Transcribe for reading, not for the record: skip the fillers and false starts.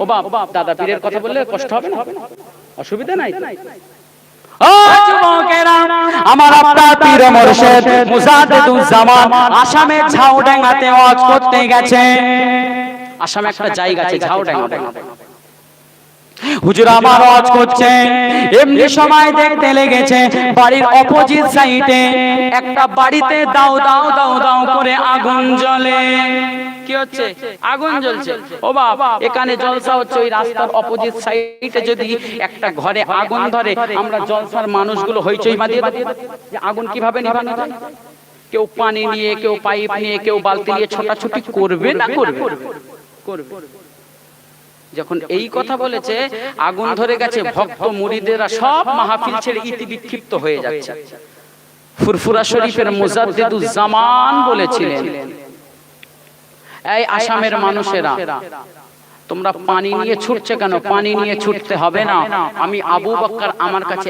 ও বাপ, দাদা পীরের কথা বললে কষ্ট হবে না? অসুবিধা নাই। ও যুবকেরা, আমার আপনার পীর মুর্শিদ মুজাদ্দিদুজ্জামান আসামে ঝাউডাঙ্গাতে ওয়াজ করতে গেছে। আসামে একটা জায়গা আছে ঝাউডাঙ্গা। হুজুর আমার ওয়াজ করছেন, এমনি সময় দেখতে লেগেছে বাড়ির অপোজিট সাইডে একটা বাড়িতে দাও দাও দাও দাও করে আগুন জ্বলে। কি হচ্ছে? আগুন জ্বলছে। ও বাপ, এখানে জলসা হচ্ছে, ওই রাস্তার অপোজিট সাইডে যদি একটা ঘরে আগুন ধরে, আমরা জলসার মানুষগুলো হইচই বাঁধিয়ে যে আগুন কিভাবে নিভানো যায়। কেউ পানি নিয়ে, কেউ পাইপ নিয়ে, কেউ বালতি নিয়ে ছোটাছুটি করবে না করবে? করবে। যখন এই কথা বলেছে, আগুন ধরে গেছে, ভক্ত মুরিদেরা সব মাহফিল ছেড়ে ইতি বিক্ষিপ্ত হয়ে যাচ্ছে। ফুরফুরা শরীফের মুজাদ্দিদুজ্জামান বলেছিলেন, এই আসামের মানুষেরা, তোমরা পানি নিয়ে ছুটছে কেন? পানি নিয়ে ছুটতে হবে না। আমি আবু বকর আমার কাছে